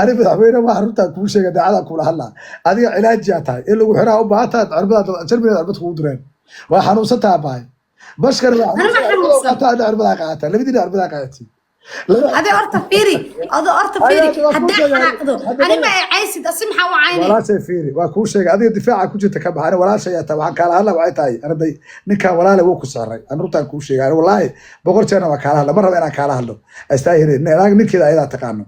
أنا مدحوينه ما حرمتها كل شيء قد على كل هلا هذه علاج جاتها اللي وحرها وبعتها عربها تربي عربة خضرين وحنوصتها باي بشكر أنا ما حنوصل قاعدة عربها قاعدة اللي بدي عربها قاعدتي هذا أرتا فيري هذا أرتا فيري حدا حناقضه أنا ما عايزة أسمحها وعيني ولا شيء فيري وكل شيء هذه الدفاع كل شيء تكبر أنا ولا شيء تبع كان هلا وعيتاي أنا بدي نكا ولا له وكل سعري أنا رتان كل شيء أنا والله بقولش أنا وكالة هلا مرة أنا كالة هلا أستاهل أنا نكذا إذا تقانو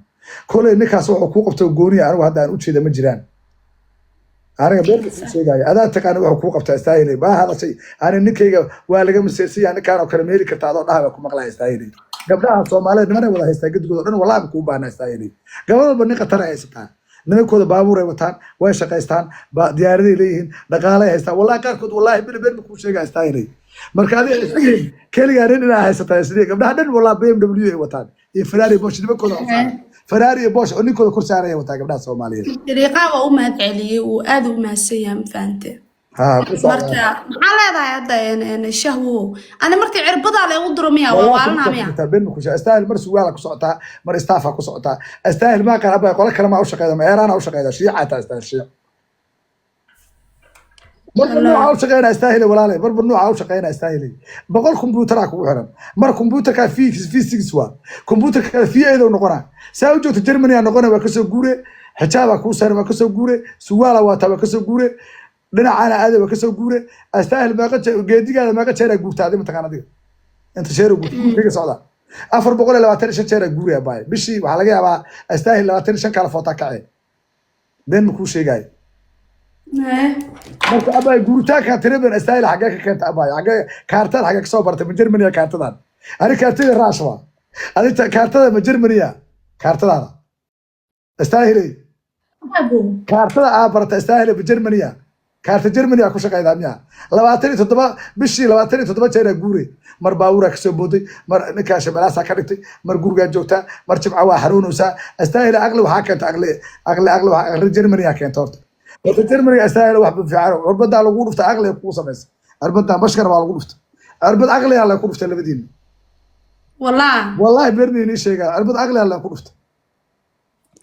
كل نكاس وحقوق بتوجوني أنا وهذا أنا أشيد مجران أنا بيرد شيء جاي هذا تقانو حقوق بتستاهل ما هذا شيء أنا نكيجا ولا جم سياسي أنا كانوا كلامي كتاعدوا ده بكم مقلع يستاهل قبلها Soomaaliyeed niman wada haystaa gudgooda dhan wallahi ku baana istaayay gabadha bani qatar ay haystaa nimankooda baabuur ay wataan way shaqaystaan diyaaraday leeyihiin dhaqaale ay haystaan wallahi qaarkood wallahi bil ku sheegay istaayay marka adiga kaliya ina haysataa sidii gabdhaha dhan wallahi BMW ay wataan iyo Ferrari Bosch nimankooda Ferrari iyo Bosch ninkooda kursaaraya wataa gabdhaha Soomaaliyeed dariiqaha u mahad celiyay oo aad u mahadsan faante marka maxaa leedahay hadda shahwo ana markii cirbada la ugu diro miyaa waalana miyaa ben ku astaahil mar su'aala ku socotaa mar istaafa ku socotaa astaahil ma qaraba qolo kale ma u shaqeeyo ma eerana u shaqeeyo shiica ta astaahil shiica mar u shaqeeyo astaahil walaalay mar nooca u shaqeeyo astaahil boqol computer ku xiran mar computer ka physics waa computer ka fiyeedo noqona saa u joogto Germany noqona waa ka soo guure xijaaba ku saaran waa ka soo guure su'aala waa ta ka soo guure dhinacana aad waa ka soo guure astaahil ma qace geedigaada ma qace guurtaade ma taqaanadiga inta sheer guurtiga socda 425 sheer guure baay bishii waxa laga yaabaa astaahil 25 kala foota kacay been ku sheegay marka abay guurtaaka tireben astaahil xaga ka keenta abay xaga kaartada xaga ka soo bartay ma Germany kaartadan ari kaartada raashwa ari kaartada ma Germany kaartada astaahil kaartada barta astaahil ma Germany كارت جرمانيا ku shaqeeyda miya 27 bishii 27 jeer guure mar baawura ka soo booday mar ninka shabalaasa ka dhigtay mar guriga joogta mar jibca waa xaruunaysa astaahil aqli waxa keenta aqli Germania keenta horta Germania astaahil wax fiican urbada lagu dhufta aqli ku sameeyay urbada bashkar waa lagu dhufta urbad aqli la ku dhufta labadiin wallahi berni sheega urbad aqli la ku dhufta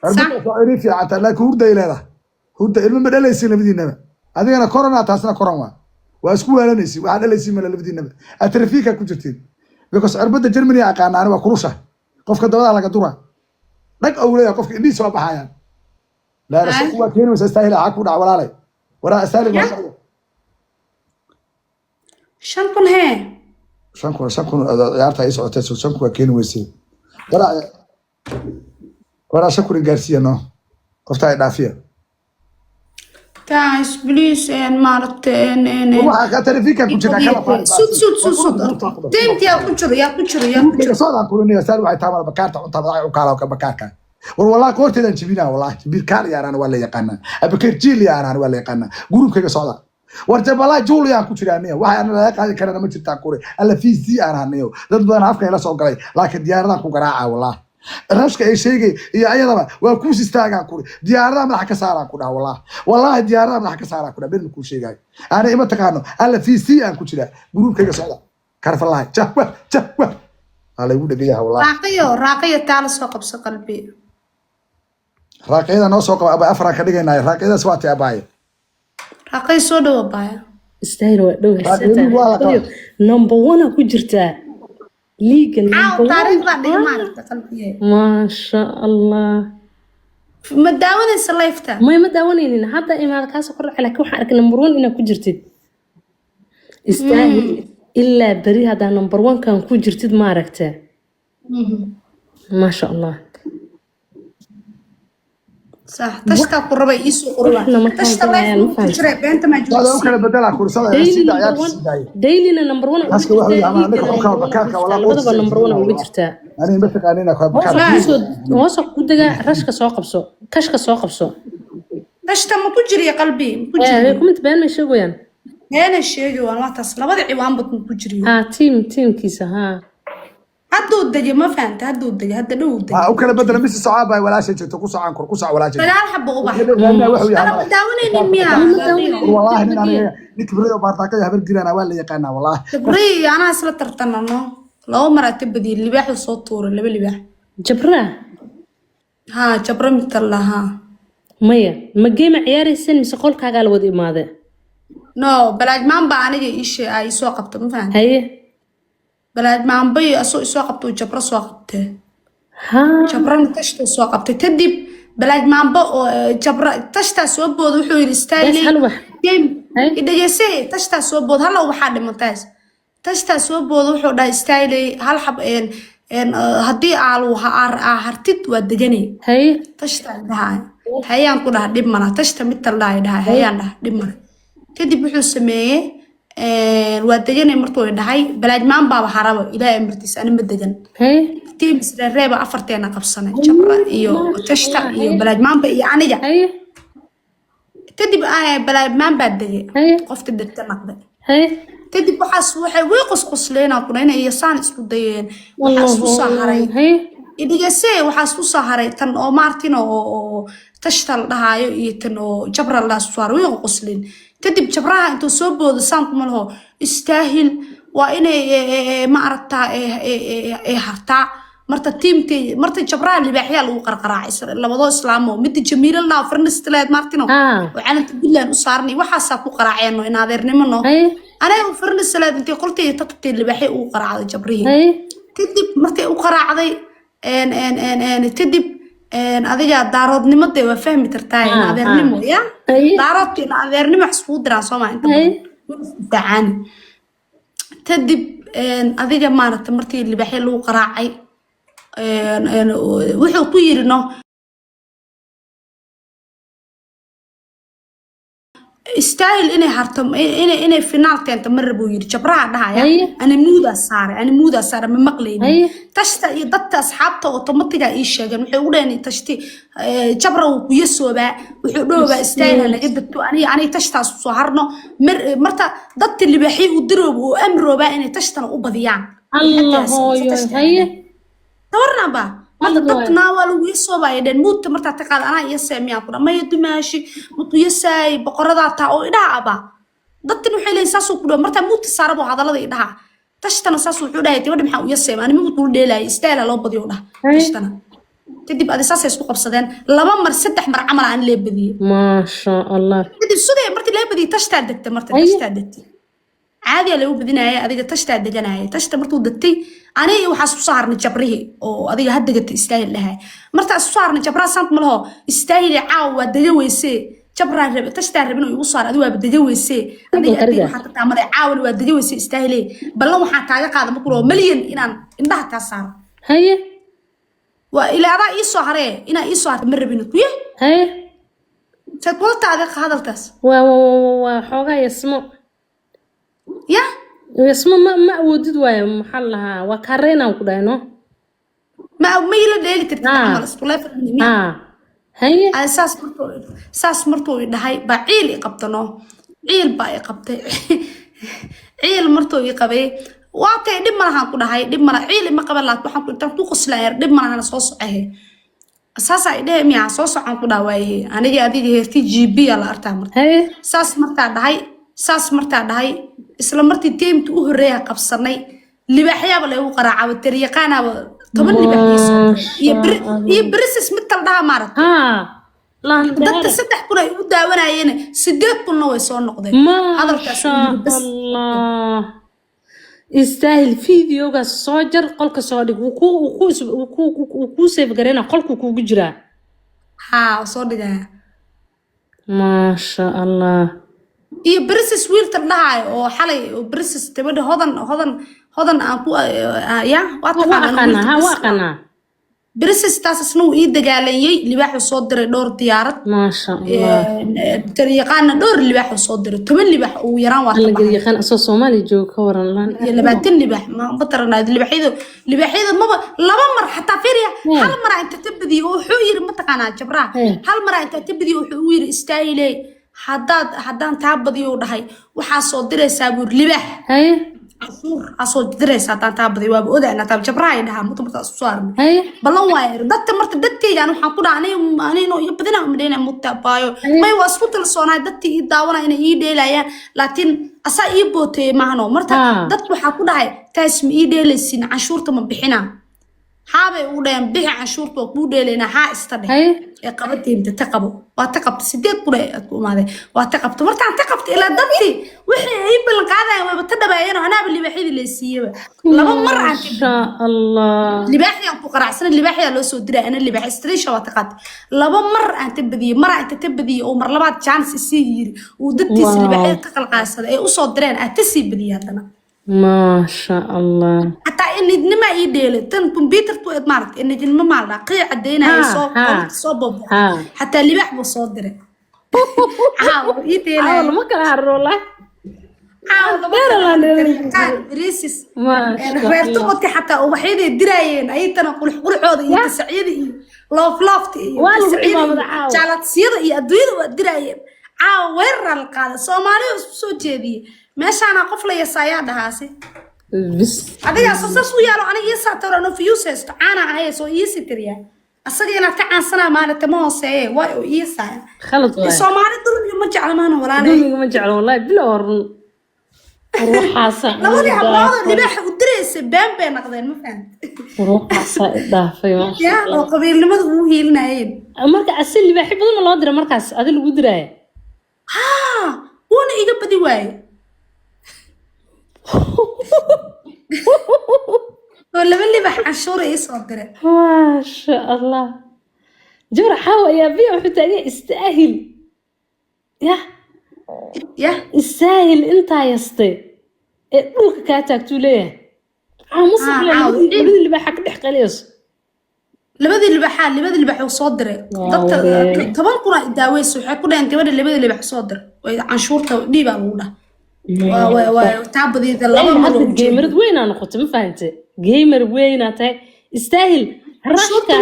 urbada soo irifi ata la ku hurda ileeda hurda ilmo madhalaysi labadiinaba adigana corona taasna corona waa isku weelanaysi waxa dhalaysi ma labadiinaba atrafika ku jirtiin because arbada Germany aqaanaan waa kurusha qofka dabada laga dura dhag awleeya qofka indii soo baxayaan la rasul waa keenay astaahil ku dhac walaalay wara astaahil ma shankun he shankun ciyaarta ay socotay shankun waa keenay weysay wara shakuri gaarsiya no qofta ay dhaafiya guys please maaragta waxa ka tarifika ku jira kala sud deemti yaa ku jiro soo kulaniya sar waxay taamar bakaarta cunta u kala ka bakaarka war wallahi qoorteedan jibina wallahi jibir kaal yaaraan waa la yaqaan abakar jiil yaaraan waa la yaqaan gurubkayga socda war jabala julian ku jiraaniya waxa aan la qaadi karana ma jirta kore alla fiisi aanaaniyo dad badan afka ila soo galay laakiin diyaaradaha ku garaaca wallahi rashka ay sheegay iyo ayadaba waa ku sistaagan kuri diyaaradaha madax ka saaraan ku dhaw wallahi diyaaradaha madax ka saaraan ku dhaw been ku sheegay ana ima taqaano alla fiisi aan ku jira gurubkayga socda karfalahay jahwa ala ugu dhageeyaha wallahi raaqiyo taala soo qabso qalbi raaqiyada noo soo qaba abay afra ka dhigaynaa raaqiyada swaati abay raqiy soo dhaw abay istaayir waa dhow number 1 ku jirtaa legal ما شاء الله ما داونيس ليفتا ما داونين هذا إما كاس قرع على كوح أرك نمبر 1 إنه كجرتد استاهل إلا بري هذا نمبر 1 كان كجرتد ما ركته ما شاء الله صح تشتا قربة يسوع قربة تشتا ليف تشرب أنت ما جوز هذا ممكن بدلها كل سنة دايلينا نمبر 1 بس واحد أنا نكون بكاكا ولا هذا نمبر 1 وجرته أنا بس قانينا كوي بكاكا وصل كودجا رشك ساقبسو كشك ساقبسو تشتا ما كجري قلبي كنت بين ما شويان أنا الشيء وأنا ما تصل وضع عوام بطن كجري تيم كيسة ها هادو الدجا ما فهمت هادو الدجا هذا لو الدجا وكلا بدل مس صعابة ولا شيء تقص عنكر قص ولا شيء لا حب أبغى أنا مداونين مياه والله أنا نكبر وبارتاكي هبل جيران ولا يقنا والله جبري أنا أصلا ترتنا لو مرة تبدي اللي بيحصل صوت طور اللي بيح جبرة ها جبرة مثل ها مايا ما جيم عياريسن mise qolkaagaa la wada imaadee نو بلاج مان با aniga إيش أي سو قبته ما فهمت haye بلاج مان بي أسو سو قبته جبرة سو قبته haa جبرة تشتا سو قبته تدب بلاج مان با جبرة تشتا سو بود وحول bes الستايلي hal wax جيم haye إذا جسي تشتا سو بود هلا وحد ممتاز تشتا سو بود وحول دا ستايلي هل حب إن هدي على هرتيت ودجني haye تشتا ده هيان كده دب منا تشتا مثل ده هيان ده دب منا kadib wuxuu sameeyay waa degan martuu dhahay balaajmaan baa harabo ilaa martiis aan ma degan haye team reeba afarteena qabsanay jabra iyo tashta iyo balaajmaan ba iyo aniga haye kadib ay balaajmaan baa degay haye qofta degta naqday haye kadib waxay way qosqosleena kuna iyo saan isku dayeen waxa isku soo haray haye idigasee waxa isku soo haray tan oo Martin oo tashta la dhahayo iyo tan oo jabra la soo haray way qosleen kadib jabraha intuu soo boodo saanku ma laho istaahil waa inay ma aragtaa hartaa marta tiimkay marta jabraha libaaxya lagu qarqaraacay labadoo islaamo mid jamiila la farnisteed martino waxaan bilaan u saarnay waxa ku qaraaceen in adeernimo no anaga farnisteed intii qoltay tatay libaaxay u qaraacday jabrihi kadib markay u qaraacday kadib adiga daaroodnimada waa fahmi kartaa in adeernimo ya daaroodka in adeernimo xisbu diraan Soomaa inta badan kadib adiga maaragtay martii libaaxay lagu qaraacay wuxuu ku yiri no استايل إني هرتم إني فينال كانت مرة بوير جبرها دهايا أنا مودا صار من مقلين تشتا يضط أصحابته وطمطقة إيش كانوا يقولون تشتي جبره ويسوا بقى ويقولوا بقى استايل أنا جد أنا تشتا صهرنا مرتا ضط اللي بحيه وضرب وأمره بقى إني تشتا وبضيان الله هي تورنا بقى هذا تتناول ويسوا بعدين موت مرتا تقال أنا يسمي أقول ما يدماشي موت يساي بقرة تاو إذا أبا ضدنا حيل إنساسو كله مرتا موت صاربو هذا الذي إذا تشتنا ساسو حدا يتودي محاو يسمي أنا موت بقول لا يستاهل لو بدي ولا تشتنا تدي بعد أساس يسوق بصدين لما مر ستة مر عمل عن اللي بدي ما شاء الله تدي السوداء مرتي اللي بدي تشتادت مرتا تشتادت عادي لو بدينا هي تشتاد جناي تشتمرتو دتي أنا وحاسب صار نجبره أو أذيك هدقت يستاهل لها مرتا صار نجبره سانت ملها يستاهل عاو دجويسي جبره رب تشتاد ربنا يوصل أذوق بدجويسي أذيك أذيك حتى تعمل عاول ودجويسي يستاهل بلو حتى قاعد مقولوا مليون إن ده تصار هي وإلى رأي صهره إن إيصار مر بينكويه هي تقول تعلق هذا الكاس وحوجا يسمو يا يسمى ما أودد ويا محلها وكارينا وكذا ما يلا ديلي تتعامل استولا في هي أساس مرتو ده هاي بعيل يقبضناه عيل باي قبضه عيل مرتو يقبضه واتي دم مرة هنقول هاي دم مرة عيل ما قبل لا تحن تنتو قصلاير دم مرة أنا صوص عه أساس عيده ميا صوص هنقول هواي أنا جي أدي هرتي جي بي على أرتامر أساس مرتا ده هاي ساس مرتا ده هاي isla martii teemtu u horeeya qabsanay libaxyaaba lagu qaraaca tariiqana toban libaxiis iyo brisis mid tal dhaha maarad dadka saddex kun ay u daawanayeen 8 kun way soo noqdeen hadalkaas Allah istaahil fiidiyoga soo jar qolka soo dhig ku save gareena qolku kugu jira soo dhigaa ma sha Allah iyo brisis wiil tan dhahay oo xalay brisis tabada hodan aan ku ya waaqana brisis taas isna uu ii dagaalayay libaax soo diray dhowr diyaarad ma sha Allah tariiqana dhowr libaax soo diray 10 libaax oo yaraan waa la gariiqan asoo Soomaali joog ka waran laan iyo 20 libaax ma batarnaa libaaxyada maba laba mar xataa fiiriya hal mar inta tabadi oo wuxuu yiri ma taqaanaa jabraa hal mar inta tabadi wuxuu yiri istaayilay haddaan taa badiyo dhahay waxa soo diraysaa buur libax hay asoo diraysaa taa badiyo waa odaana taa jabraay dhaha mutubta soo saarnay balan waayir dadka marta dadkaygan waxaan ku dhaanay anino iyo badina umdeena mutabaayo may waa isku talsoonay dadkii ii daawana inay ii dheelayaan laakiin asa ii bootay maahno marta dadku waxa ku dhahay taas ma ii dheelaysin cashuurta ma bixina حابي ودين بيع عشورته وكودي لنا ها استدي هاي قبضتي انت تقبو واتقبت سيديد قري وماذا واتقبت مرتان تقبت الى دبتي وحي هيب القاده وبتدباينو انا باللي بحيد اللي سيبه لما مره ما شاء الله اللي باحي انكو قرعسن اللي باحي لو سو ديرا انا اللي باحي استريشا واتقاد لما مره انت تبدي مره انت تبدي او مر لباد chance سي وددتيس اللي باحي قلقاسده اي اسو ديرين اتسي بدي هادنا ما شاء الله حتى إن نما يديل تن كمبيوتر تو مارك إن جن ما مالا قيع عدينا يصوب حتى اللي بحبه صدره عاو يديل والله ما كان عارف والله عاو ريسس غيرتو قتي حتى وحيد الدرايين أي تنقل حقول عوض يتسعيد لوفلافتي جالت سير يدويد والدرايين عاو وين القادة سومالي وسو جدي ماشي أنا قفلة يسايا هاسي بس adiga soo suuyaalo aniga isa tarano fiyuses ana ay soo isi tiriya asaga ina ka cansana maalinta ma hooseeye way oo isa khalad waay Soomaali dulmi ma jeclamaan walaalahay dulmi ma jeclaan wallahi bila warun ruuxaasa labadii hablood libax u direysay been naqdeen ma fahantay ruuxaasa dhaafay ma yaa oo qabiilnimada uu hiilnaayeen marka asil libax badan ma loo diray markaas adil lagu diray ha wana iga badi waay ولا اللي بحشور يصدر ما شاء الله جبر حاول يا بيه وحتى استاهل يا استاهل انت يا اسطى دولك كاتاكتو ليه مصر اللي بحق دحق ليس labadii libax uu soo diray dadka 10 kuna daawayso waxay ku dhayn gabadha labadii libax soo diray way canshuurta dhiiba lagu dhahay waa taabadida laba mar gamer weyn aan noqoto ma fahamtay gamer weyn aad istaahil rashka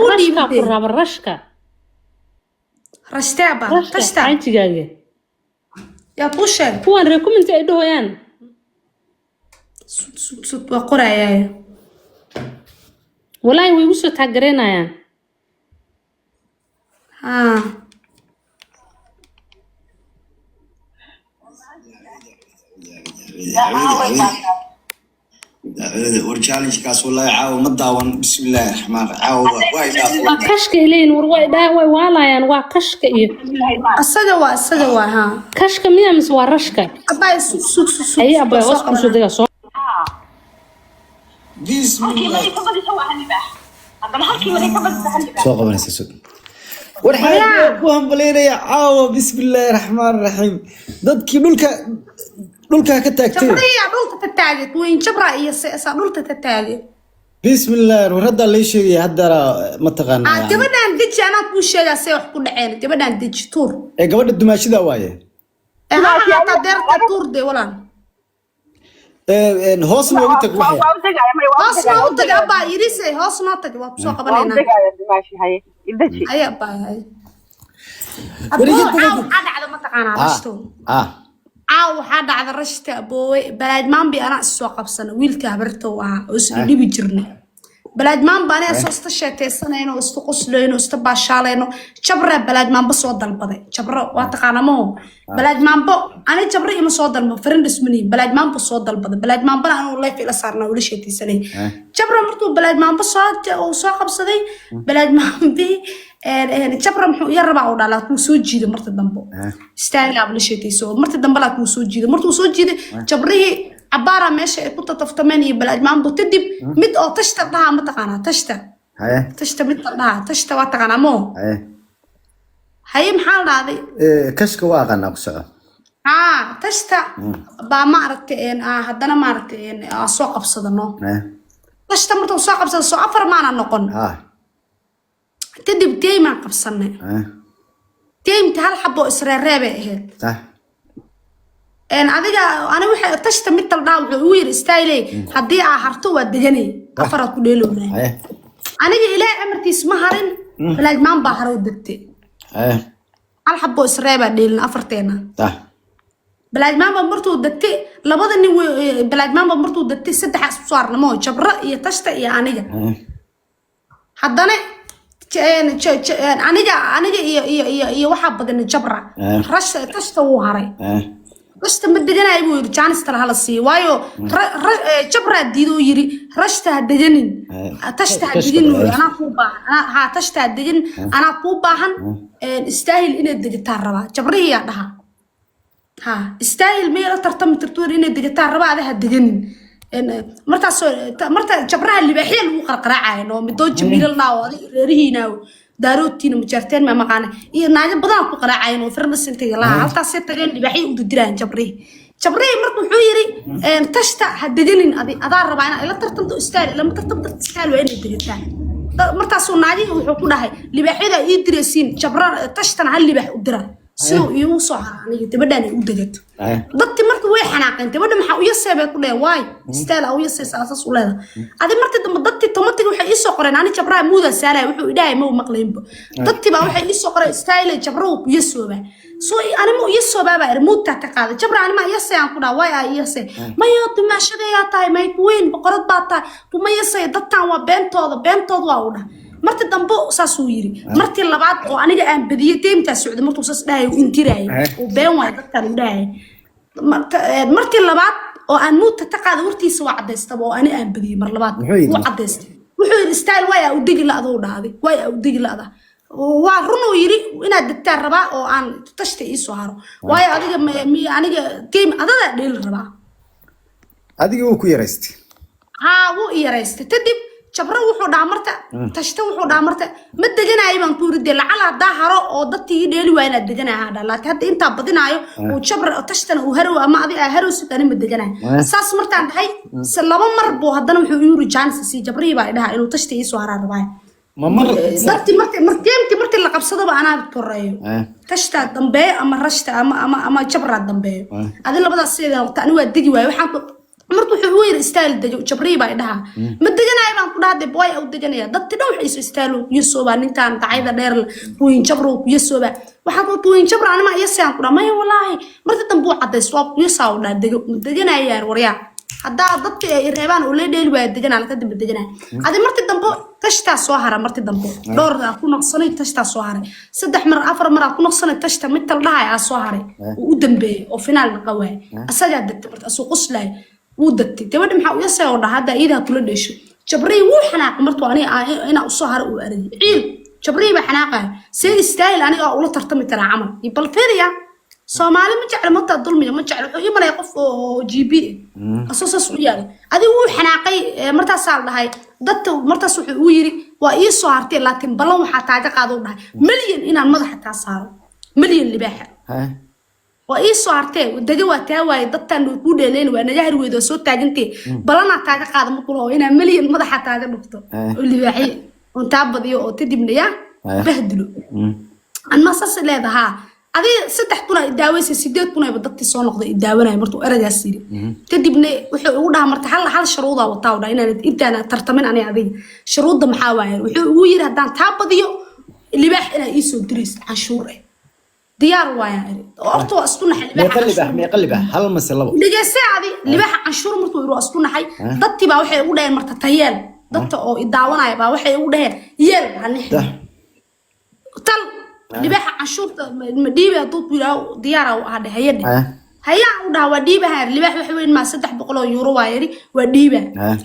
ku raba rashka rashtaaba tashta antigaaga ya pusha kuwan recommend ay dhooyaan sud waa qorayay wallahi way u soo taageerayaan ورجالي كاس والله عاو مداون بسم الله الرحمن الرحيم عاو وايد كشك إلين ورواي دا واي والايان وا كشك إيه أصدق ها كشك مية مس ورشك أباي سو أي أباي واسكم شو دقة صو بسم الله سوق من السوق ورحمة وهم بلينا عاو بسم الله الرحمن الرحيم ضدك dhulka ka taagtay dhulka ka taagay weyn jabra iyo seesa dhulka ka taagay bismillaah warada la sheegay hadda ma taqaanaa gabadhan diji ana ku sheegay say wax ku dhaceen gabadhan diji tuur gabadha dumaashida waaye hata deerta tuur de walaan hoos ma u tag waxay hoos ma u tag abba irisay hoos ma tag waa soo qabanayna dumaashi haye idaji ay abba hay abba dhacdo ma taqaanaa rashto waxaa dhacda rashta aboowe balaadmaanbi anaa isoo qabsana wiilka habarta u ahaa oo isla dhibi jirnay balaadmaanba anaa soo ista sheekaysanayno oo ista qoslayno ista baashaalayno jabra balaadmaanba soo dalbaday jabra waa taqaanamo balaadmaanbo ani jabra ima soo dalbo friends mani balaadmaanba soo dalbaday balaadmaanbana anuu life ila saarnaa ula sheekaysanay jabra markuu balaadmaanba soo qabsaday balaadmaanbi jabra muxuu iyo rabaa oo dhalaa ku soo jiiday marta dambe istaayl aad la sheekayso marta dambe la ku soo jiiday martuu soo jiiday jabrihi abara meesha ay ku tataftameen iyo balaadmaanbu tadib mid oo tashta dhaha ma taqaana tashta mid dhaha tashta waa taqaana mo hay maxaa dhaaday kashka waa qana ku soco tashta ba ma aragtay haddana ma aragtay soo qabsadano tashta martuu soo qabsado soo afar maana noqon kadib deemaan qabsanay deemta hal xabo israareebe ahayd adiga ana waxa tashta mid taldaa wuxuu u yiri style hadii aa harto waa deganay afar ku dheelownaa aniga ilaa amartiis ma harin balaad maan baa haro degtay hal xabo israabe dheelna afarteena balaad maan baa martuu degtay labada nin balaad maan baa martuu degtay saddex isku saarnamo jabra iyo tashta iyo aniga haddana aniga iyo waxa badan jabra rash tashta wuu haray rashta ma deganayo buu yiri jaanistana hala siiyo waayo jabraa diidoo yiri rashta ha deganin tashta ha degin anaa kuu baahan ha tashta ha degin anaa kuu baahan istaahil inaad degataa rabaa jabriyaa dhaha ha istaahil meela tartami tartuur inaad degataa rabaa ada ha deganin marta jabraha libaaxiya lagu qarqaraacayo oo midoo jamiilal dhaawo adiga reerihiinaaw daarootiina mujaarteen ma maqaana iyo naaga badan ku qaraacayn oo farnasinta laha haltaas tageen libaaxiya u diraan jabrihi markuu wuxuu yiri tashta ha deganin adaa rabaa in la tartanto istaahil lama tartanto istaahil waa inay degataa martaasuu naagii wuxuu ku dhahay libaaxyada ii diraysiin jabra tashtana hal libaax u dira sidoo iigu soo haraniyo gabadhan ay u degato dadti markii way xanaaqeen gabadha maxaa u yaseebay ku dhaheen waay istaala u yaseeyay asaas u leedahay adi markii dambe dadti tomatiga waxay ii soo qoreen ani jabra muuda saalay wuxuu idhahay ma maqleenba dadti baa waxay ii soo qoreen istaala jabra uu yasooba soo ani ma yasooba baa remote ka qaaday jabra ani ma yasay aan ku dhahay way ay yasay ma yoo dimaashadaya tahay may weyn boqorad baa tahay ma yasay dadtan waa beentooda waa u dhahay martii dambe saasuu yiri martii labaad oo aniga aan badiyay teemta socdo martuu saas dhahay uu intiray oo been way dadkan u dhahay martii labaad oo aan muuta ta qaada wartiisa waa cadeystaba oo ani aan badiyay mar labaad waa cadeystay wuxuu yiri style way u digi laado u dhaaday way u digi laada waa runo yiri inaad dadtaa rabaa oo aan tashta ii soo haro way aniga game adada dheel rabaa adiga uu ku yareystay ha wuu yareystay kadib jabra wuxuu dhaamarta tashta wuxuu dhaamarta ma deganaayo baan ku riday lacala daaharo oo dadkii dheeli waa inaad deganaaha laakiin hadda inta badinaayo oo jabra tashtana uu haro ama adiga haro sidaan ma deganaayo saas martaan dhahay laba mar buu haddana wuxuu yiri chance si jabri baa dhaha inuu tashta ii soo haraa rabaa dadti markii la qabsado baa anaa koreeyo tashta dambe ama rashta ama jabra dambe adi labadaas sidaan waqti ani waa degi waayo waxaan markuu wuxuu weeyr istaal dajo jabri baa dhaha ma deganaay baan ku dhahday boy oo deganaya dadti dhow waxay istaalo iyo sooba nintaan dacayda dheer buuyin jabro iyo sooba waxa ku buuyin jabro anima yasaan ku dhamay wallahi marta dambu cadeys waa iyo saaw dhaa deganaya warya hadda dadti ay reebaan oo leedeel waa deganaa la kadib deganaa adi marti dambu tashta soo hara marti dambu dhowr ku noqsanay tashta soo haray 3 mar 4 mar ku noqsanay tashta mid tal dhahay soo haray oo u dambeeyay oo finaal qawaay asaga dadti marta soo qoslay ودتي تبدي محاو يسا ودا هذا إذا كل دشوا جبري وحناق مرتو أنا أصهر وأرد عيل جبري بحناقه سيد ستايل أنا أقول ترتمي ترى عمل يبل فيريا سومالي مجعل متى الظلمية مجعل يمر يقف جي بي أساس سوريالي هذه وحناقي مرتا صار هاي ضدت مرتا سوي ويري وإيه صارتي لكن بلون حتى قاعدوا مليون إن المضح حتى صار مليون اللي بيحق وإيه صارتي ودقوا تاوي ضدتن وكودة لين وأنا جاهر ويدو صوت تاجنتي بلنا تاجا قاعد مقوله هنا مليون مضح تاجا نقطة اللي بحي ونتعبد يو تدي من يا بهدلو أنا صص لا ده ها هذه 6 كنا الداويس 6 كنا بدك تصون نقضي الداوينا مرتو أرجع سيري تدي من وحنا مرت حل شروطها وطاوله إن أنا ترتمن أنا هذه شروط محاور وير هدان تعبد يو اللي بح أنا يسوع دريس عشورة ديار وايا أرتو أسكون حي ما يقلبه هل مسألة اللي جالس عادي اللي بح عشور مرتو يروح أسكون حي ضدتي بقى وحي وده مرت تيال ضدت أو الدعوة يبقى وحي وده يل هنحكي تل اللي بح عشور مديبة ضد ولا ديار وهذا هيدي هيا وده وديبة هاي اللي بح وحوين ما 6 بقولوا يورو وايري وديبة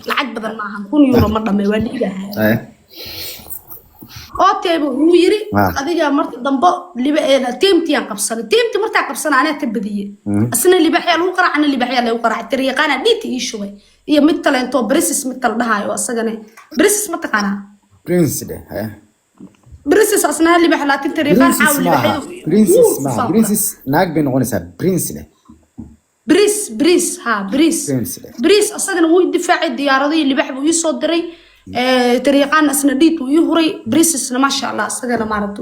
العد بدل ما هنكون يورو مرة ما وديبة هاي أوتيبو ويري هذيك مرت ضمبا اللي بقى تيمتي قبصنا تيمتي مرت قبصنا أنا تبديه أصلا اللي بحيا لو قرع أنا اللي بحيا لو قرع الطريقة أنا ديتي شوي هي مثل أنتو بريسس مثل ده هاي وأصلا بريسس ما تقنا برنس ده ها بريسس أصلا اللي بحيا لكن طريقة حاول اللي بحيا برنسس ناق بين غنسة برنس ده بريس ها بريس أصلا هو الدفاع الديارضي اللي بحبه يصدري طريقان أسنديت ويهري بريسسنا ما شاء الله استجنا مارت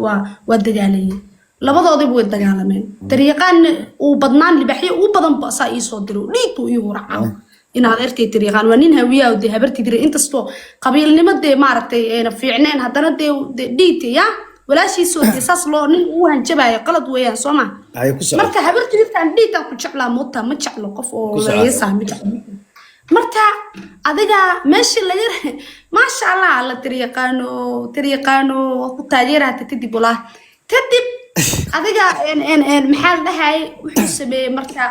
والدجالية لبضوا ضبوا الدجالمين طريقان وبضنان اللي بحي وبضن بقصا يصدروا ليت ويهرع إن هذا إرتي طريقان ونين هوية ودي هبرتي دري أنت استو قبيل نمد مارتي أنا في عنين هذا ديتي يا ولا شيء سوى قصص لو نين وهنجبها قلد ويا سوما مرتا هبرتي دري عن ديتا كتشعلا موتا متشعلا قف ولا يسام مرتا adiga meeshii la yar ma sha Allah la tariiqano ku taageerata kadib adiga maxaa dhahay wuxuu sameeyay marka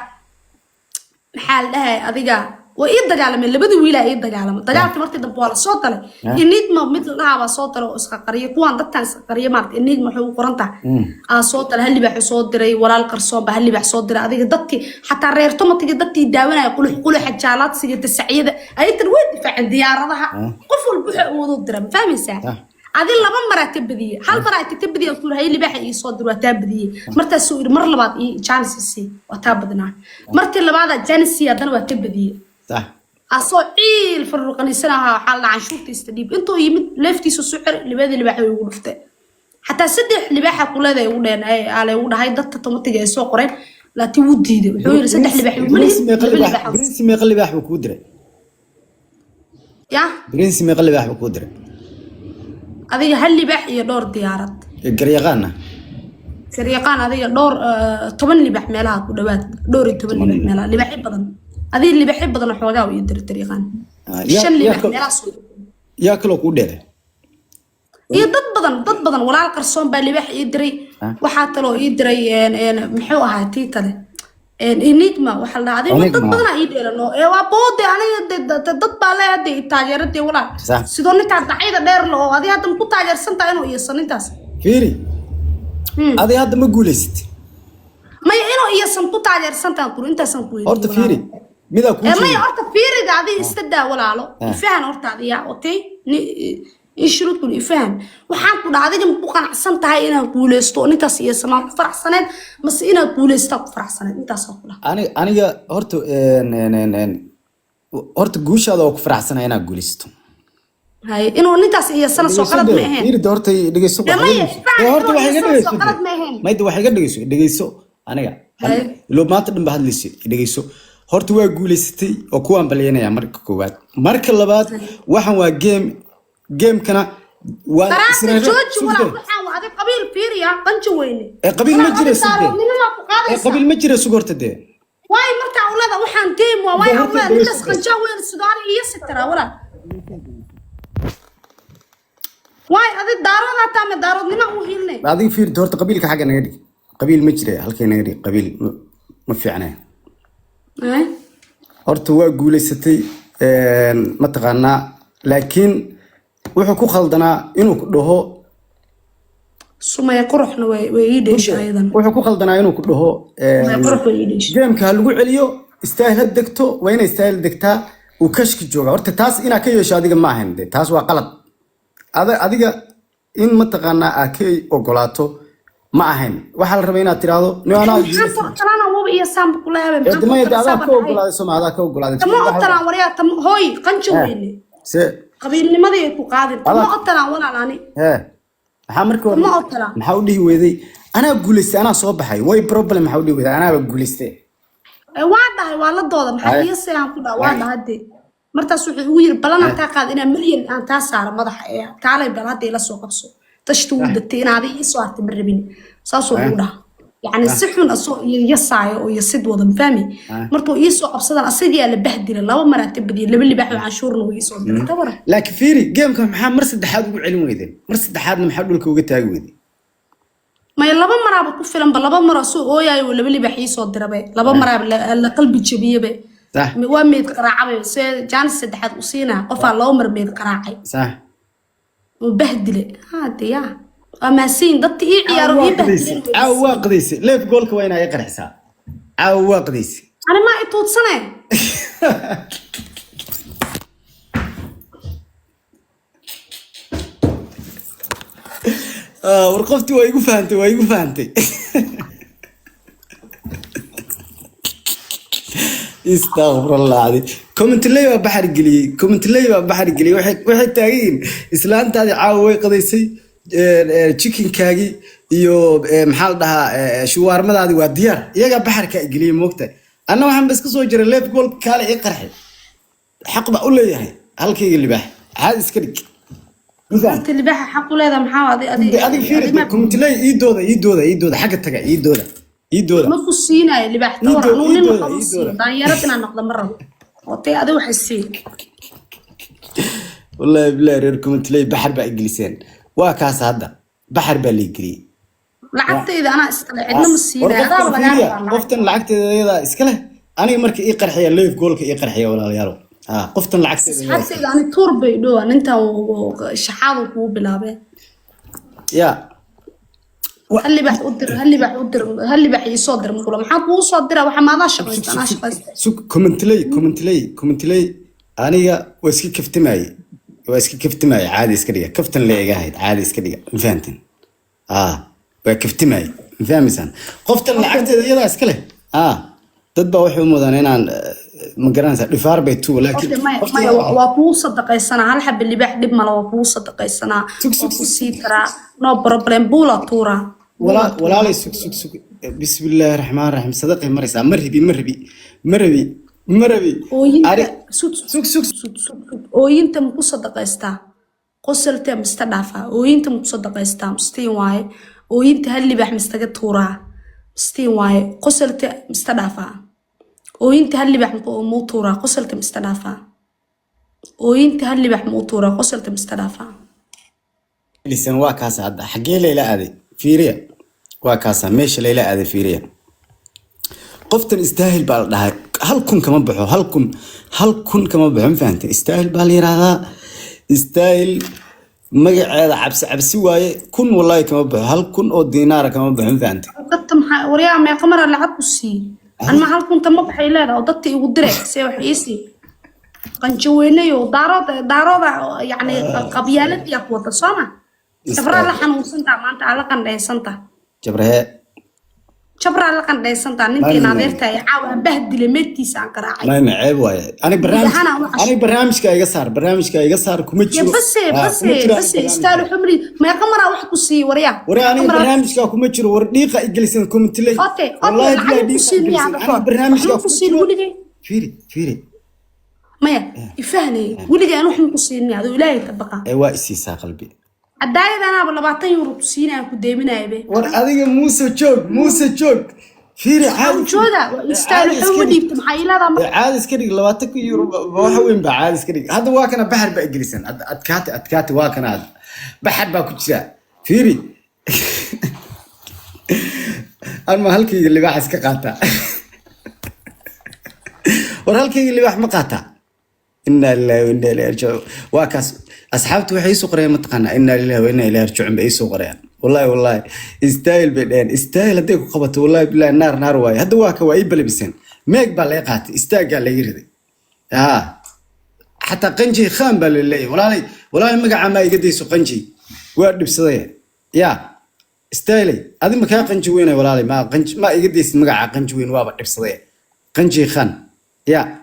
maxaa la dhahay adiga way ii dagaalameen labadii wiilaa ii dagaalamay dagaalkii markii dambe waa la soo dalay enigma mid la dhahaa baa soo dalay oo iska qariya kuwaan dadkan iska qariya maarta enigma waxay u qoran tahay soo dalay hal libaax soo diray walaal qarsoon baa hal libaax soo diray adiga dadkii xataa reer tomatiga dadkii daawanaya qulux xajaalaadsiga tasacyada ay tan way difaaceen diyaaradaha qof walba waxa uu wado diray ma fahmaysaa adi laba mar ka badiyay hal mar ay ka badiyay ku hay libaax ii soo diray taa badiyay martaas uu mar labaad ii chance waa taa badnaa martii labaad chance hadan waa ka badiyay صح asoo ciil farqanisanaha waxa la canshuurta istadib intuu yimid leeftiisa sucir libada libaax ay ugu dhuftay xataa saddex libaax ku leeday ugu dheen ay aalay ugu dhahay dadka tomatiga ay soo qoreen laakiin wuu diiday wuxuu yiri saddex libaax برنس ما يقلب احبك ودري ya برنس ما يقلب احبك ودري adiga hal libaax iyo dhowr diyaarad قريقانا sariiqaan adiga dhowr 10 libaax meelaha ku dhawaad dhowr 10 libaax meelaha libaax badan adiga libaax badan xoogaa u yidiri tariiqan shan libaax meelaha soo ياكلوا كودره iyo dad badan walaal qarsoon baa libaax ii diray waxa talo ii diray muxuu ahaa tii kale enigma waxa la dhahday dad badan ii dheerano waa boode aniga dad baa leeyahay taageeradii walaal sidoo ninka dacayda dheer loo adiga hadda ku taageersan tahay inuu iyo sanintaas فيري هذه هذا ما قولست ما inuu iyo san ku taageersan tahay qur intaasan ku horta fiiri mida ku ma horta fiiriga adii istadaa walaalo ifaan horta adiga otay ishruud kul ifaan waxaan ku dhacday in ku qanacsan tahay inaan guuleysto ninkaas iyo samaan ku faraxsaneed mas inaan guuleysto ku faraxsaneed intaas ku dhahay aniga horta guushaada oo ku faraxsanay inaan guuleysto hay inuu ninkaas iyo sana soo qalad ma ahayn fiiri horta dhageyso horta waxay ga dhageyso mayda waxay ga dhageyso aniga loo maanta dhanba hadlaysid dhageyso horta waa guuleysatay oo kuwaan baleenaya marka koowaad marka labaad waxan waa game kana waa jooji wala waxaan waa adig qabiil fiiriya qanjo weyne qabiil ma jiro sidee qabiil ma jiro sugorta de waay marka awlada waxaan game waa waay awlada ninkaas qanjo weyn sudaani iyo sitara wala waay adig daarada taame daaradnimo u hilnay adig fiir horta qabiilka xaga naga dhig qabiil ma jiro halkay naga dhig qabiil ma fiicnaa horta waa guuleysatay ma taqaanaa laakiin wuxuu ku khaldanaa inuu ku dhaho sumaya quruxna way ii dheeshaydan wuxuu ku khaldanaa inuu ku dhaho qurux way ii dheeshay geemka lagu celiyo istaahil degto waa inay istaahil degtaa uu kashki jooga horta taas inaa ka yeesho adiga ma ahayn taas waa qalad adiga in ma taqaanaa aa ka ogolaato ma ahayn waxa la rabaa inaad tiraahdo nimanaa talana waba iyo saam ku leeyahay maxaa ka ogolaaday Soomaaliya ka ogolaaday ma talaan wariya tam hooy qanjo weyne se qabiilnimadii ku qaadin ma talaan walaalaani waxa markii hore maxaa u dhihi weeday anaa guuleystay anaa soo baxay way problem maxaa u dhihi weeday anaa guuleystay waa dhahay waa la dooda maxaa iyo aan ku dhaw waa dhahay martaas wuxuu ugu yiri balan aan taa qaad inaan milyan aan taa saaro madaxa ee kaalay bal hadda ila soo qabso tashtu dadtay inaad ii soo artay marabin saasoo ugu dhaha yani si xun asoo yasaayo oo yasid wada fahmi markuu ii soo qabsadan asaga la bahdilay laba mar aad tabadiy laba libaax oo canshuurna uu ii soo diray tabar laakiin fiiri geemka maxaa mar saddexaad ugu celin weydeen mar saddexaadna maxaa dhulka uga taagi weydeen ما لبا مرة بكفلن بلبا مرة سو أويا ولا بلي بحيس ودرا بي لبا مرة لقلبي جبيه بي صح وميد قراعي سي جانس سدحد وسينا قفا لو مر ميد قراعي صح وبهدله هادي يا أما سين ضدي إيه عيارو يبهدلين عواقديسي ليف جولك وين يقرأ حساب عواقديسي أنا ما إتوت سنة ورقفتي ويقو فهمتي استغفر الله العظيم كومنت لي بحر قلي waxay taageen islaantaadi caaway qadaysay chicken kaagi iyo maxaa la dhahaa shuwaarmadaadi waa diyaar iyaga baxarka galiye moogta anna waxaan bas ka soo jiray leef gool kale ee qarxay xaq ba u leeyahay halkayga libaax caad iska dhig أنت اللي بحى حقه لا محاوض أدي فيري كنت لا يدودا حاجة تجا يدودا ما فصينا اللي بحى تورا نون ما فصينا دايرتنا نقد مرة وطي هذا وحسين والله بلا ريركم أنت لي بحر بقى إنجليزين واكاس هذا بحر بالي جري لعبت إذا أنا استقل عندنا مسيرة هذا ولا وفتن لعبت إذا إسكله aniga markii ii qarxiya live goolka ii qarxiya walaalayaal qoftan lacagteeda xabsiga ani tuur bay dhowaan inta shaxaadu kugu bilaabeen ya هل بح أدر هل بح يصدر مقولة محط مو صدر وح ما ضاش أنا شقيت سوق كومنتلي أنا واسكي كفت معي عادي اسكرية كفتن لي قاعد عادي اسكرية فهمتن وكفت معي فاهم مثلا قفتن لعقت يلا اسكله تتبع وحي مودان هنا مقران دفار بيتو لكن ما وابو صدق السنة هل حب اللي بحدب ما وابو صدق السنة سيترا نو بروبلم بولا تورا ولا لي سوق بسم الله الرحمن الرحيم صدقي مرسا مربي ooyinta muku sadaqaystaa qosolta mistadhafa ooyinta muku sadaqaystaa mistiin waaye ooyinta hal libax mistaga tuuraa mistiin waaye qosolta mistadhafa ooyinta hal libax muu tuuraa qosolta mistadhafa ooyinta hal libax muu tuuraa qosolta mistadhafa lisan waa kaas hadda xagee leela aaday fiiriya waa kaas meesha leela aaday fiiriya qoftan istaahil baa la dhahay hal kun kama baxo hal kun kama baxo fahamta istaahil baa la yiraahdaa istaahil magaceeda cabsi waaye kun wallahi kama baxo hal kun oo diinaar kama baxo fahamta dadka maxaa wariyaa ma qamar lacag ku sii anma hal kun tama baxay leedahay oo dadka igu diray see wax iisi qanjaweynayo daarooda yani qabyaalad iyo wada sooma jabra la xanuunsanta maanta ala qandheysanta jabra la qandheysanta ninkii naadeerta ay caawa bahdile meedkiisa aan qaraacay ma ceeb waaye ani barnaamijka iga saar kuma jiro bas istaal xumri ma qamara wax ku sii wariya ani barnaamijka kuma jiro war dhiiqa igelisan commentile wallahi barnaamijka ku sii wuligay fiiri maya ifahni wuligay aan wax ku siinay adu ilaahay tabaqa waa isiisa qalbi عدايد أنا باللباتين يورو تسينا كديمي نايبه. وأديك موسى جوك. فيري عادي. شودا يستاهل حمودي بتمحيلا ضم. عادي سكري لباتك يورو بوحوين بعادي سكري هذا واكنا بحر بإنجليزي أتكاتي واكنا هذا بحر باكوتشا فيري. أنا هالكي اللي بحس كقاطع. ورهالكي اللي بح مقاطع. إنا لله وإنا إليه راجعون واكاس أصحابته وحي سوقريان متقنا إنا لله وإنا إليه راجعون بأي سوقريان والله يستاهل بدين يستاهل هديك قبته والله بالله نار واي هذا واكا واي بلبسين ما يقبل يقاتي يستاهل قال لي يرضي حتى قنجي خان بالله والله مقع ما يقديسو قنجي وارد بصديه يا يستاهل هذا مكان قنجي وين والله ما قنج ما يقديس مقع قنجي وين وابد بصديه قنجي خان يا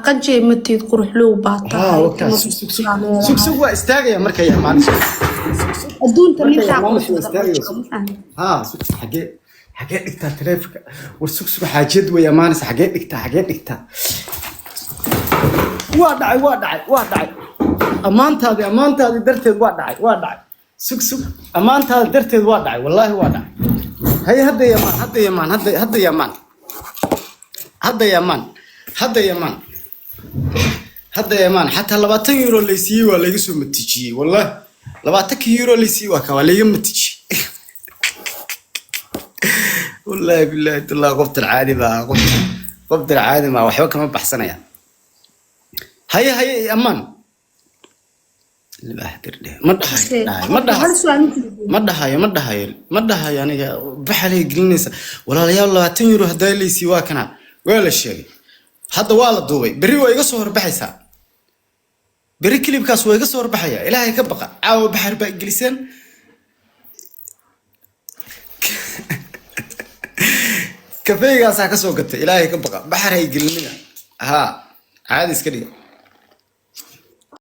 قنجي متي قروح لو باطا سوق استاغ يا مركا يا مان ادون تمي تاع سوق حاجه دغتا تليفك ورسوق حاجد ويا مانس حاجه دغتا waa dhacay amaantaadi darteed waa dhacay sug amaantaadi darteed waa dhacay wallahi waa dhacay hay hadda yaman حتى 20 يورو ليسي ولا يسو متجي والله 20 يورو ليسي وكا ولا يمتجي والله بالله الله قفت العادي ما وحبا كما بحسنيا هيا امان اللي بحضر له ما دها يعني بحالي قلنيس ولا يا 20 يورو هدا ليسي وكنا ولا شيء هذا والله دوبي بري waa iga soo horbaxaysa bari clipkaas waa iga soo horbaxaya ilaahay ka baqa caawa baxar ba ingiliisan kafeegaas ka soo gatay ilaahay ka baqa baxar ay gelinina caadi iska dhiga